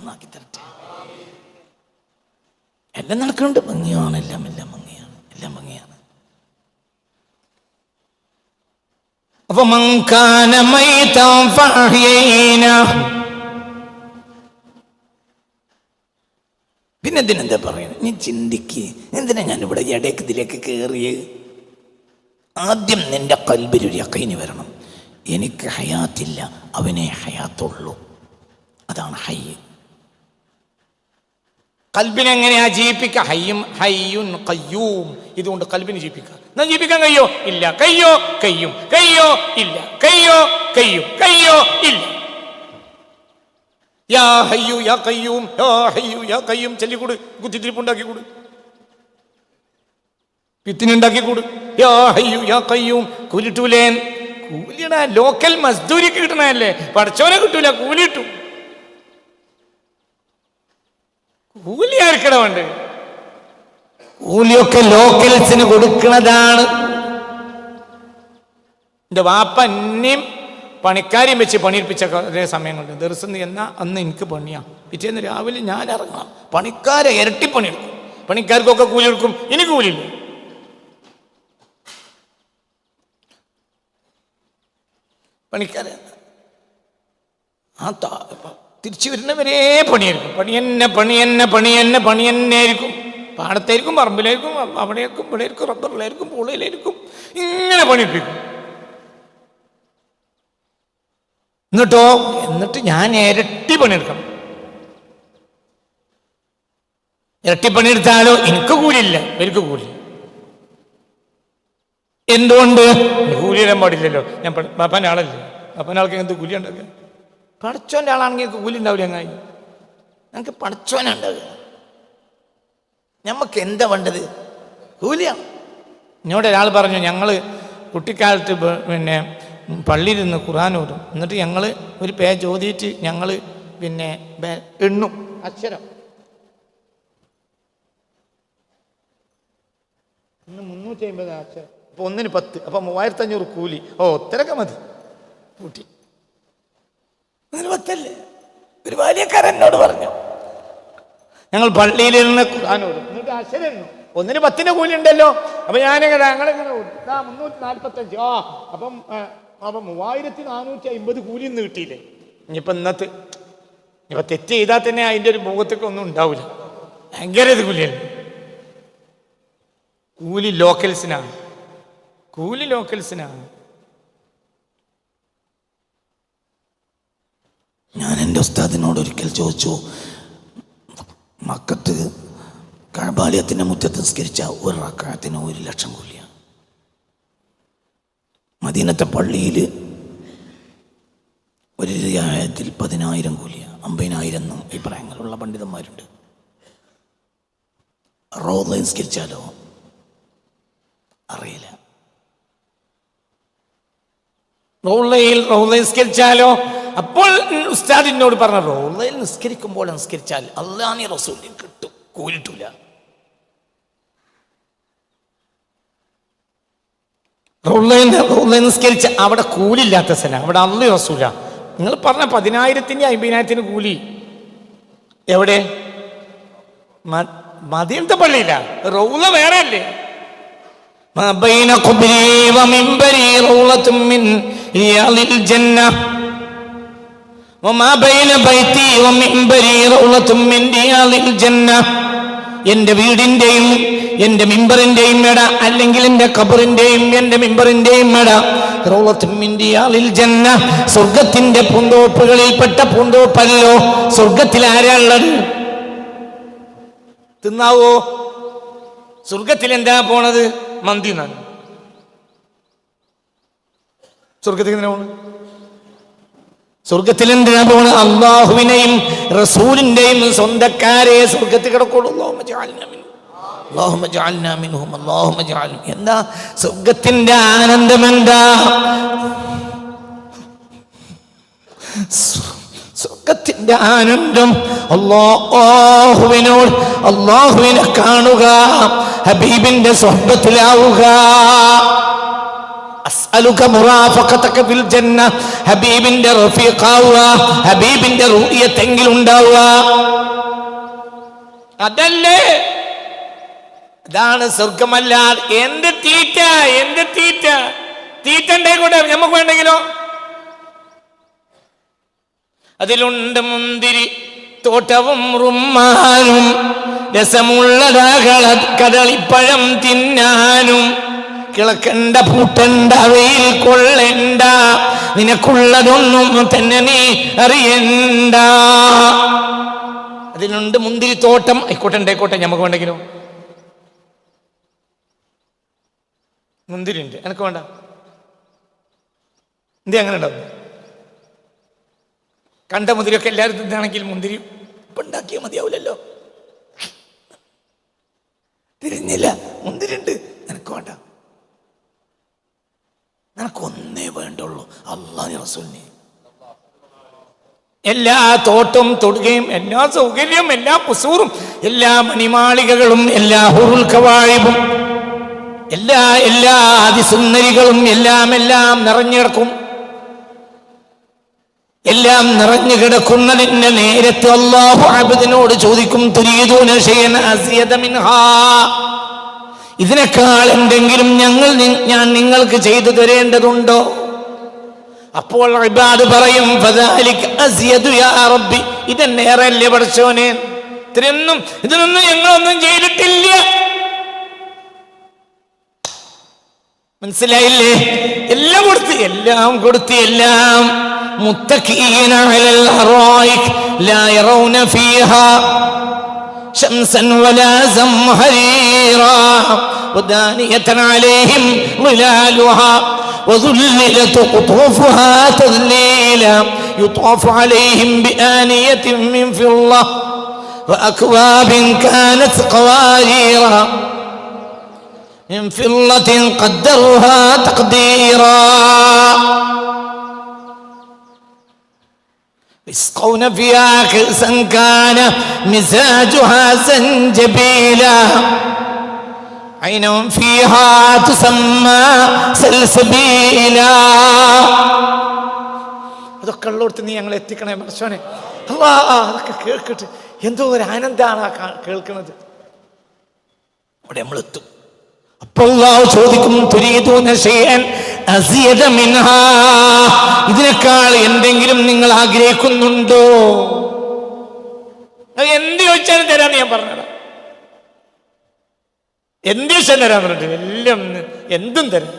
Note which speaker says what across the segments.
Speaker 1: നന്നാക്കി തരട്ടെ. എല്ലാം നടക്കുന്നുണ്ട്, ഭംഗിയാണ്, എല്ലാം ഭംഗിയാണ്, എല്ലാം ഭംഗിയാണ്. പിന്നെ എന്തിനെന്താ പറയുന്നത്? നീ ചിന്തിക്ക്, എന്തിനാ ഞാനിവിടെ ഇടയ്ക്ക് ഇതിലേക്ക് കയറിയേ? ആദ്യം നിന്റെ ഖൽബിലൊരു യഖീൻ വരണം. എനിക്ക് ഹയാത്തില്ല, അവനെ ഹയാത്തുള്ളൂ. അതാണ് ഹയ്യ്. ഖൽബിനെ എങ്ങനെയാ ജീവിപ്പിക്കുക? ഹയ്യുൻ ഖയ്യൂം. ഇതുകൊണ്ട് ഖൽബിനെ ജീവിപ്പിക്കുക. എന്നാ ജീവിക്കാൻ കഴിയോ? ഇല്ല. കഴിയോ? കഴിയും. കഴിയോ? ഇല്ല. കഴിയോ? കഴിയും. കഴിയോ? ഇല്ല. യാ ഹയ്യു യാ ഖയ്യൂം, യാ ഹയ്യു യാ ഖയ്യൂം ചൊല്ലിക്കൂട്. കുത്തിത്തിരിപ്പുണ്ടാക്കിക്കൂട്, പിത്തിനുണ്ടാക്കിക്കൂട്. യാ ഹയ്യു യാ ഖയ്യൂം. കൂലിട്ടൂലേ? കൂലിയുടെ ലോക്കൽ മസ്ദൂരിക്ക് കിട്ടണല്ലേ, പഠിച്ചവനെ കിട്ടൂല, കൂലി കിട്ടും. കൂലി ആർക്കിടമുണ്ട്? കൂലിയൊക്കെ ലോക്കൽസിന് കൊടുക്കുന്നതാണ്. എൻ്റെ വാപ്പ എന്നെയും പണിക്കാരെയും വെച്ച് പണിയെടുപ്പിച്ച കുറേ സമയങ്ങളുണ്ട്. ദിവസം എന്നാ അന്ന് എനിക്ക് പണിയാണ്. പിറ്റേന്ന് രാവിലെ ഞാൻ ഇറങ്ങാം, പണിക്കാരെ ഇരട്ടി പണിയെടുക്കും. പണിക്കാർക്കൊക്കെ കൂലി കൊടുക്കും, ഇനി കൂലിയില്ല. പണിക്കാരെ തിരിച്ചു വരുന്നവരേ പണിയായിരിക്കും. പണി തന്നെ ആയിരിക്കും. പാടത്തായിരിക്കും, പറമ്പിലായിരിക്കും, അവിടെയായിരിക്കും, ഇവിടെയായിരിക്കും, റബ്ബറിലായിരിക്കും, പൂളയിലായിരിക്കും, ഇങ്ങനെ പണിയെടുപ്പിക്കും. എന്നിട്ട് ഞാൻ ഇരട്ടി പണിയെടുക്കണം. ഇരട്ടി പണിയെടുത്താലോ എനിക്ക് കൂലിയില്ല, എനിക്ക് കൂലി. എന്തുകൊണ്ട്? കൂലി തരാൻ പാടില്ലല്ലോ. ഞാൻ പാപ്പാൻ്റെ ആളല്ലേ, പാപ്പാൻ്റെ ആൾക്ക് എന്ത് കൂലി ഉണ്ടാക്കുക? പഠിച്ചോൻ്റെ ആളാണെങ്കിൽ കൂലി ഉണ്ടാവില്ല. അങ്ങനെ ഞങ്ങൾക്ക് പഠിച്ചോനുണ്ടാവുക. ഞമ്മക്ക് എന്താ വേണ്ടത്? കൂലിയാണ്. എന്നോട് ഒരാൾ പറഞ്ഞു, ഞങ്ങൾ കുട്ടിക്കാലത്ത് പിന്നെ പള്ളിയിൽ നിന്ന് ഖുർആൻ ഓതും. എന്നിട്ട് ഞങ്ങൾ ഒരു പേജ് ഓതിയിട്ട് ഞങ്ങൾ പിന്നെ എണ്ണും അക്ഷരം. ഇന്ന് 350 അക്ഷരം, അപ്പോൾ ഒന്നിന് 10, അപ്പോൾ 3500 കൂലി. ഒത്തരൊക്കെ മതി കൂട്ടി. 10 അല്ലേ? ഒരു ബാല്യക്കാരൻ എന്നോട് പറഞ്ഞു, ഞങ്ങൾ പള്ളിയിൽ നിന്ന് ഖുർആൻ ഓതും, എന്നിട്ട് അക്ഷരം എണ്ണും. ഒന്നിന് 10 കൂലി ഉണ്ടല്ലോ. അപ്പം ഞങ്ങളിങ്ങനെ ഓടും. 345. അപ്പം 3450 കൂലി ഒന്നും കിട്ടിയില്ലേ? ഇനിയിപ്പോൾ ഇനിയിപ്പോൾ തെറ്റ് ചെയ്താൽ തന്നെ അതിൻ്റെ ഒരു മുഖത്തൊക്കെ ഒന്നും ഉണ്ടാവില്ല. ഭയങ്കര ഇത് കൂലിയല്ല. കൂലി ലോക്കൽസിനാണ്. ഞാൻ എൻ്റെ ഉസ്താദിനോട് ഒരിക്കൽ ചോദിച്ചു, മക്കത്ത് കഅബാലയത്തിൻ്റെ മുറ്റത്ത് നിസ്കരിച്ച ഒരു റക്അത്തിന് 1,00,000 കൂലിയാണ്. മദീനത്തെ പള്ളിയിൽ ഒരു റിയായത്തിൽ 10,000 കൂലിയാണ്, 50,000 എന്നും അഭിപ്രായങ്ങളുള്ള പണ്ഡിതന്മാരുണ്ട്. റൗള നിസ്കരിച്ചാലോ അറിയില്ല. റൗളയിൽ നിസ്കരിച്ചാലോ? അപ്പോൾ ഉസ്താദിനോട് പറഞ്ഞ, റൗളയിൽ നിസ്കരിക്കുമ്പോൾ നിസ്കരിച്ചാൽ അല്ലാഹു റസൂലിന് കിട്ടും, കൂലിട്ടൂല. റൗളയിൽ നിസ്കരിച്ച അവിടെ കൂലില്ലാത്ത സ്ഥലം, അവിടെ അല്ലാഹു റസൂല. നിങ്ങൾ പറഞ്ഞ 10,000-ന് 50,000-ന് കൂലി എവിടെ? മദീനത്തെ പള്ളിയില്ല, റൗള വേറെ അല്ലേ? എന്റെ വീടിന്റെയും എന്റെ മിമ്പറിന്റെയും ഇട, അല്ലെങ്കിൽ എന്റെ ഖബറിന്റെയും എന്റെ മിമ്പറിന്റെയും ഇട, റൗളത്തും മിൻ റിയാദിൽ ജന്ന, സ്വർഗത്തിന്റെ പൂന്തോപ്പുകളിൽപ്പെട്ട പൂന്തോപ്പല്ലോ. സ്വർഗത്തിൽ ആരാ ഉള്ളത്? തിന്നാവോ? സ്വർഗത്തിൽ എന്താ പോണത്? മന്തി എന്നാണ്. സ്വർഗത്തിൽ എന്തിനാ പോണത്? സ്വർഗത്തിൽ എന്തിനാ പോണത്? അള്ളാഹുവിനെയും റസൂലിന്റെയും സ്വന്തക്കാരെ സ്വർഗത്തിൽ കിടക്കുള്ളൂ. എന്താ സ്വർഗത്തിന്റെ ആനന്ദം? എന്താ സ്വർഗത്തിന്റെ ആനന്ദം? അള്ളാഹുവിനെ കാണുക, ഹബീബിന്റെ സ്വഹബത്തിലാവുക. അസ്അലുക മുറാഫഖതക ഫിൽ ജന്ന, ഹബീബിന്റെ റഫീഖാവുക, ഹബീബിന്റെ റൂയത്തെങ്കിലും ഉണ്ടാവുക. അതല്ലേ, അതാണ് സ്വർഗമല്ല. എന്ത് തീറ്റ, എന്ത് തീറ്റ, തീറ്റണ്ടേ കൂടെ നമുക്ക് വേണ്ടെങ്കിലോ. അതിലുണ്ട് മുന്തിരി തോട്ടവും റുമ്മാനും, രസമുള്ളതാകള കദളിപ്പഴം തിന്നാനും. കിളക്കണ്ട പൂട്ടണ്ട വെയിൽ കൊള്ളണ്ട, നിനക്കുള്ളതൊന്നും തന്നെ നീ അറിയണ്ട. അതിലുണ്ട് മുന്തിരി തോട്ടം. ആയിക്കോട്ടെ ഞമ്മക്ക് വേണ്ടെങ്കിലോ. മുന്തിരി ഉണ്ട്, എനക്ക് വേണ്ട. എന്ത് അങ്ങനെ ഉണ്ടാവും? കണ്ട മുന്തിരിയൊക്കെ എല്ലാവരും തിന്നാണെങ്കിൽ മുന്തിരി ഇപ്പം ഉണ്ടാക്കിയാൽ മതിയാവില്ലല്ലോ. തിരിഞ്ഞില്ല, മുന്തിരി ഉണ്ട്, എനക്ക് വേണ്ട. നിനക്കൊന്നേ വേണ്ടുള്ളൂ, അല്ലാഹു റസൂലിനെ. എല്ലാ തോട്ടം തൊടുകയും എല്ലാ സൗകര്യവും എല്ലാ കുസൂറും എല്ലാ മണിമാളികകളും എല്ലാ ഹുറുൽ ഖവായിബും എല്ലാ അതിസുന്ദരികളും എല്ലാം നിറഞ്ഞിടക്കും. എല്ലാം നിറഞ്ഞു കിടക്കുന്നതിന്റെ നേരത്തെ അല്ലാഹു അബ്ദിനോട് ചോദിക്കും, തുരീദൂന ശൈഅൻ അസിയദ മിൻഹാ, ഇതിനേക്കാൾ എന്തെങ്കിലും ഞാൻ നിങ്ങൾക്ക് ചെയ്തു തരേണ്ടതുണ്ടോ? അപ്പോൾ ഇബാദ് പറയും, ഫദാലിക അസിയദു യാ റബ്ബി, ഇതെന്നേറല്ലേ പടച്ചോനെ, ഇതിനൊന്നും ഞങ്ങളൊന്നും ചെയ്തിട്ടില്ല. മനസ്സിലായില്ലേ? എല്ലാം കൊടുത്ത് മുത്തഖീന അലൽ അറായിക് ലാ യറൗന ഫീഹാ ശംസൻ വലാ സംഹരീറാ വദാനിയതൻ അലൈഹിം ളിലാലുഹാ وذللت قطوفها تذليلا يطاف عليهم بآنية من فضة وأكواب كانت قواريرا من فضة قدروها تقديرا يسقون فيها كأسا كان مزاجها زنجبيلا عين فيها تسمى سلسبيلا. അതൊക്കെ ഉള്ളോടത്ത് നീ ഞങ്ങൾ എത്തിക്കണേ മനുഷ്യനെ. അതൊക്കെ കേൾക്കട്ടെ, എന്തോ ഒരു ആനന്ദമാണ് ആ കേൾക്കുന്നത്. അവിടെ നമ്മളെത്തും. അപ്പോൾ അല്ലാഹു ചോദിക്കും, തുരീദൂന ശൈഅൻ അസിയദ മിൻഹാ, ഇതിനേക്കാൾ എന്തെങ്കിലും നിങ്ങൾ ആഗ്രഹിക്കുന്നുണ്ടോ? എന്ത് ചോദിച്ചാലും തരാന്ന് ഞാൻ പറഞ്ഞതാ. എന്ത് ചോദിച്ചാലും തരാൻ പറഞ്ഞിട്ട് എല്ലാം എന്തും തരാം.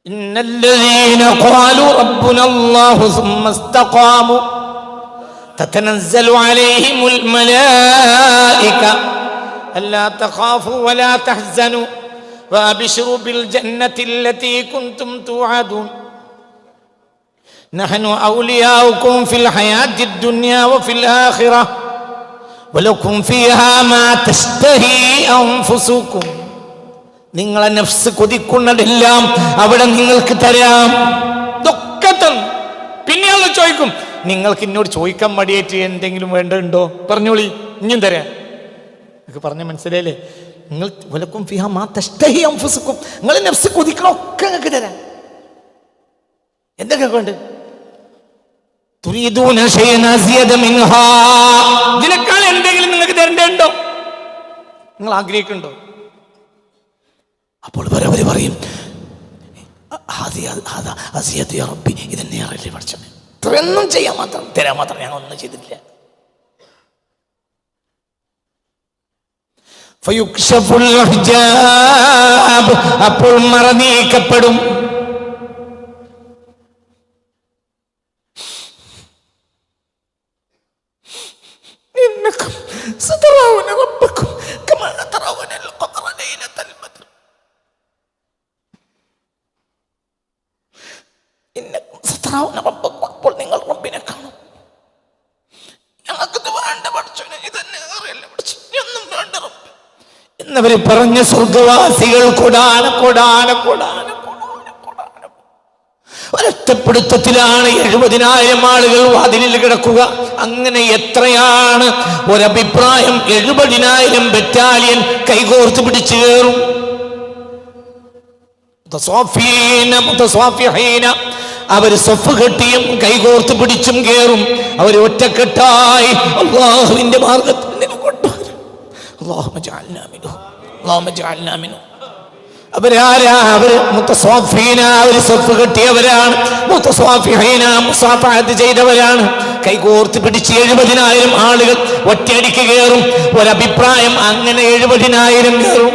Speaker 1: ഇന്നല്ലദീന ഖാലു റബ്ബുനല്ലാഹു സുമ്മ ഇസ്തഖാമു തതനസ്സലു അലൈഹിമുൽ മലായിക അല്ലാ തഖാഫു വലാ തഹ്സനു വഅബ്ശിറു ബിൽ ജന്നത്തി അല്ലതി കുൻതും തുഅദൂൻ നഹ്നു ഔലിയാഉകും ഫിൽ ഹയാത്തിദ് ദുനിയ വഫിൽ ആഖിറ വലകും ഫീഹാ മാ തസ്തഹി അൻഫുസുകും, നിങ്ങളെ നഫ്സ് കൊതിക്കുന്നതെല്ലാം അവിടെ നിങ്ങൾക്ക് തരാം. ഇതൊക്കെ തന്നു. പിന്നെ അള്ളാഹു ചോദിക്കും, നിങ്ങൾക്ക് എന്നോട് ചോദിക്കാൻ മടിയേറ്റ് എന്തെങ്കിലും വേണ്ടതുണ്ടോ? പറഞ്ഞോളി, ഇനിയും തരാം. നിങ്ങൾക്ക് പറഞ്ഞ മനസ്സിലായില്ലേ? നിങ്ങൾ വലക്കും ഫിഹാ മാ തസ്തഹി അൻഫുസുകും, നിങ്ങളെ നഫ്സ് കൊതിക്കണൊക്കെ നിങ്ങൾക്ക് തരാം. എന്തൊക്കെ വേണ്ട? തുരീദൂന ശൈഅൻ അസിയദ മിൻഹാ, ഇതിനേക്കാൾ എന്തെങ്കിലും നിങ്ങൾക്ക് തരേണ്ടതുണ്ടോ? നിങ്ങൾ ആഗ്രഹിക്കുന്നുണ്ടോ? അപ്പോൾ അവര് പറയും, ഇതെന്നെ അറിയില്ലേ പഠിച്ചോനെ, ഇത്രയൊന്നും ചെയ്യാൻ മാത്രം തരാൻ മാത്രം ഞങ്ങൾ ഒന്നും ചെയ്തിട്ടില്ല. ഫയുക്ശഫുൽ ഹിജാബ്, അപ്പോൾ മറ നീക്കപ്പെടും. ഇന്നകും സതറൗന റബ്ബകും കമാ തറൗന അൽ-ഖമറ ലൈലത്തൽ ബദ്ർ, ഇന്നകും സതറൗന റബ്ബകും, അപ്പോൾ നിങ്ങൾ റബ്ബിനെ കാണും. ഞങ്ങൾക്ക് വേണ്ട പഠിച്ചോനെ, ഇതെന്നെ അറിയില്ല പഠിച്ചോനെ, ഒന്നും വേണ്ട റബ്ബ് എന്നവര് പറഞ്ഞ സ്വർഗവാസികൾ ഒരൊറ്റപ്പിടുത്തത്തിലാണ് 70,000 ആളുകൾ വാതിലിൽ കിടക്കുക. അങ്ങനെ എത്രയാണ് ഒരഭിപ്രായം, 70,000 ബറ്റാലിയൻ കൈകോർത്ത് പിടിച്ചു കയറും. അവർ സഫ് കെട്ടിയും കൈകോർത്ത് പിടിച്ചും കേറും. അവർ ഒറ്റക്കെട്ടായി അല്ലാഹുവിന്റെ മാർഗ്ഗത്തിൽ കൊണ്ടുവരും. അല്ലാഹുമ്മ ജഅൽനാ മിൻഹും, അല്ലാഹുമ്മ ജഅൽനാ മിൻഹും. അവരാരാ? അവര് മുത്തസ്വാഫീന, അവര് സഫ് കെട്ടിയവരാണ്. മുത്തസ്വാഫിഹീന, മുസാഫഹത്ത് ചെയ്തവരാണ്. കൈകോർത്ത് പിടിച്ച് 70,000 ആളുകൾ ഒറ്റയടിക്ക് കയറും. ഒരഭിപ്രായം അങ്ങനെ 70,000 കയറും.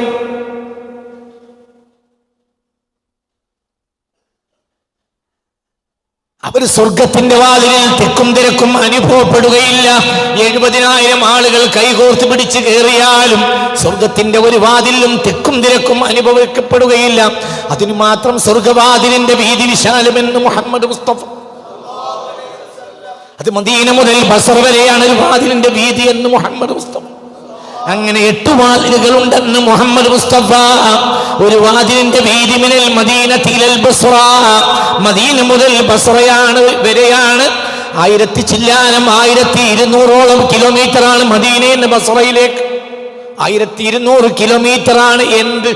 Speaker 1: അവർ സ്വർഗത്തിന്റെ വാതിലിൽ തിക്കും തിരക്കും അനുഭവപ്പെടുകയില്ല. 70,000 ആളുകൾ കൈകോർത്ത് പിടിച്ച് കയറിയാലും സ്വർഗത്തിന്റെ ഒരു വാതിലും തിക്കും തിരക്കും അനുഭവിക്കപ്പെടുകയില്ല. അതിനു മാത്രം സ്വർഗവാതിലിന്റെ വീതി വിശാലമെന്ന് മുഹമ്മദ് മുസ്തഫ. അത് മദീന മുതൽ ബസറ വരെയാണ് ഒരു വാതിലിന്റെ വീതി എന്ന് മുഹമ്മദ് മുസ്തഫ. അങ്ങനെ 8 വാതിലുകൾ ഉണ്ടെന്ന് മുഹമ്മദ് മുസ്തഫ. ഒരു വാതിലിന്റെ വീതി മിനൽ മദീനത്തിൽ ബസ്റ, മദീന മുതൽ ബസ്റയാണ് വരെയാണ് 1200 കിലോമീറ്ററാണ് മദീനയിൽ നിന്ന് ബസ്റയിലേക്ക്. 1200 കിലോമീറ്ററാണ് എന്ത്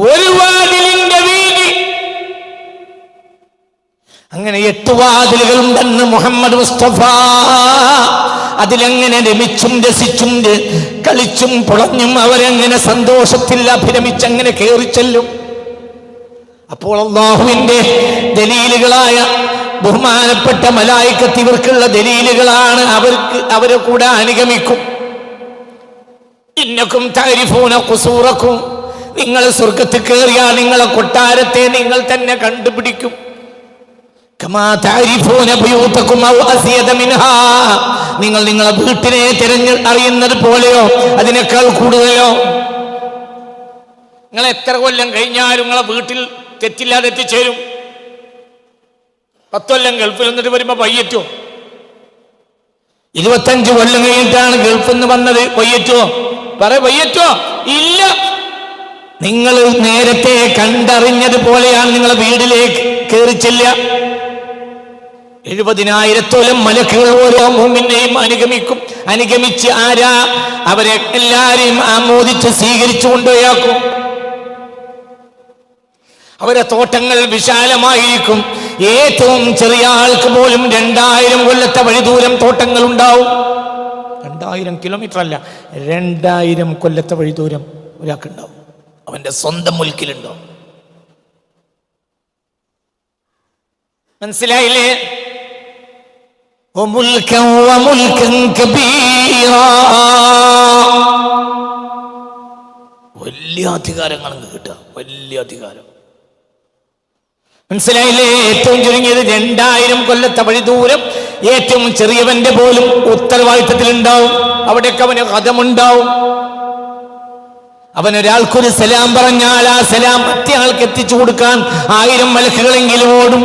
Speaker 1: ഒരു വാതിലിന്റെ വീതി. അങ്ങനെ 8 വാതിലുകൾ ഉണ്ടെന്ന് മുഹമ്മദ് മുസ്തഫ. അതിലെങ്ങനെ രമിച്ചും രസിച്ചും കളിച്ചും പുളഞ്ഞും അവരെങ്ങനെ സന്തോഷത്തിൽ അഭിരമിച്ചങ്ങനെ കയറിച്ചെല്ലും. അപ്പോൾ അല്ലാഹുവിന്റെ ദലീലുകളായ ബഹുമാനപ്പെട്ട മലായികത്ത് ഇവർക്കുള്ള ദലീലുകളാണ്. അവരെ കൂടെ അനുഗമിക്കും. ഇന്നക്കും തഅരിഫൂന ഖുസൂറക്കും, നിങ്ങൾ സ്വർഗ്ഗത്തിൽ കയറിയാൽ നിങ്ങളെ കൊട്ടാരത്തെ നിങ്ങൾ തന്നെ കണ്ടുപിടിക്കും. കമാ തഅരിഫൂന ബുയൂതകും ഔ അസിയദ മിൻഹാ, നിങ്ങൾ നിങ്ങളെ വീട്ടിനെ തിരഞ്ഞ് അറിയുന്നത് പോലെയോ അതിനേക്കാൾ കൂടുതലോ. നിങ്ങൾ എത്ര കൊല്ലം കഴിഞ്ഞാലും നിങ്ങളെ വീട്ടിൽ തെറ്റില്ലാതെ എത്തിച്ചേരും. 10 കൊല്ലം ഗൾഫിൽ നിന്നിട്ട് വരുമ്പോ പയ്യറ്റോ? 25 കൊല്ലം കഴിഞ്ഞിട്ടാണ് ഗൾഫിൽ നിന്ന് വന്നത്, പയ്യറ്റോ? പയ്യറ്റോ? ഇല്ല. നിങ്ങൾ നേരത്തെ കണ്ടറിഞ്ഞത് പോലെയാണ് നിങ്ങളെ വീട്ടിലേക്ക് കയറിച്ചില്ല. 70,000 മലക്കുകൾ ഓരോ മുഅ്മിനെയും അനുഗമിച്ച് ആരാ? അവരെ എല്ലാരെയും ആമോദിച്ച് സ്വീകരിച്ചു കൊണ്ടുപോയാക്കും. അവരെ തോട്ടങ്ങൾ വിശാലമായിരിക്കും. ഏറ്റവും ചെറിയ ആൾക്ക് പോലും 2000 കൊല്ലത്തെ വഴിദൂരം തോട്ടങ്ങൾ ഉണ്ടാവും. 2000 കിലോമീറ്റർ അല്ല, 2000 കൊല്ലത്തെ വഴിദൂരം ഒരാൾക്കുണ്ടാവും. അവന്റെ സ്വന്തം മുൽക്കിലുണ്ടോ? മനസ്സിലായില്ലേ? വലിയ അധികാരങ്ങൾ കിട്ടുക, വലിയ അധികാരം. മനസ്സിലായില്ലേ? ഏറ്റവും ചുരുങ്ങിയത് 2000 കൊല്ലത്തെ വഴി ദൂരം ഏറ്റവും ചെറിയവന്റെ പോലും ഉത്തരവാദിത്തത്തിൽ ഉണ്ടാവും. അവിടെയൊക്കെ അവന് ഹദമുണ്ടാവും. അവനൊരാൾക്കൊരു സലാം പറഞ്ഞാൽ ആ സലാം മറ്റേ ആൾക്ക് എത്തിച്ചു കൊടുക്കാൻ 1000 മലക്കുകളെങ്കിലും ഓടും.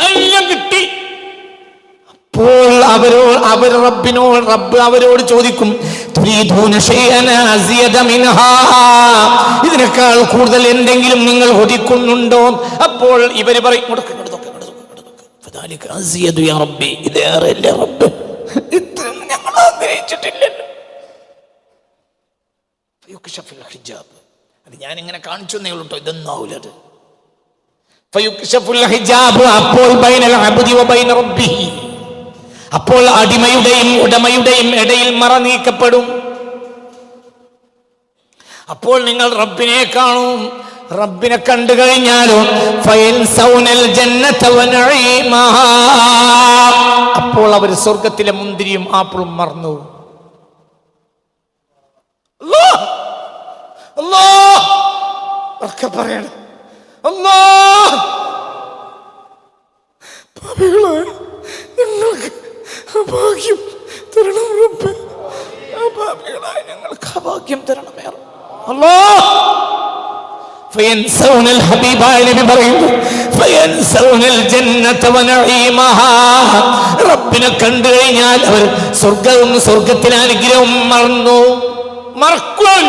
Speaker 1: എല്ലാം കിട്ടി. അപ്പോൾ റബ്ബ് അവരോട് ചോദിക്കും, ഇതിനേക്കാൾ കൂടുതൽ എന്തെങ്കിലും നിങ്ങൾ ഒതുക്കുന്നുണ്ടോ? അപ്പോൾ ഇവര് പറയും, ഇതേറെയല്ലേ റബ്ബ്, ഞങ്ങൾ ആഗ്രഹിച്ചിട്ടില്ലല്ലോ. അത് ഞാനിങ്ങനെ കാണിച്ചു എന്നേ ഉള്ളൂ കേട്ടോ, ഇതൊന്നും ആവൂലത്. അപ്പോൾ അടിമയുടെയും ഉടമയുടെയും ഇടയിൽ മറ നീക്കപ്പെടും. അപ്പോൾ നിങ്ങൾ റബ്ബിനെ കാണും. റബ്ബിനെ കണ്ടു കഴിഞ്ഞാലോ അപ്പോൾ അവർ സ്വർഗത്തിലെ മുന്തിരിയും ആപ്പിളും മറന്നു. പറയണം, ഞങ്ങൾക്ക് ഭാഗ്യം തരണം റബ്ബേ, ഞങ്ങൾക്ക് ഭാഗ്യം തരണമേ അല്ലാഹ്. റബ്ബിനെ കണ്ടു കഴിഞ്ഞാൽ അവർ സ്വർഗത്തിലെ അനുഗ്രഹം മറക്കും.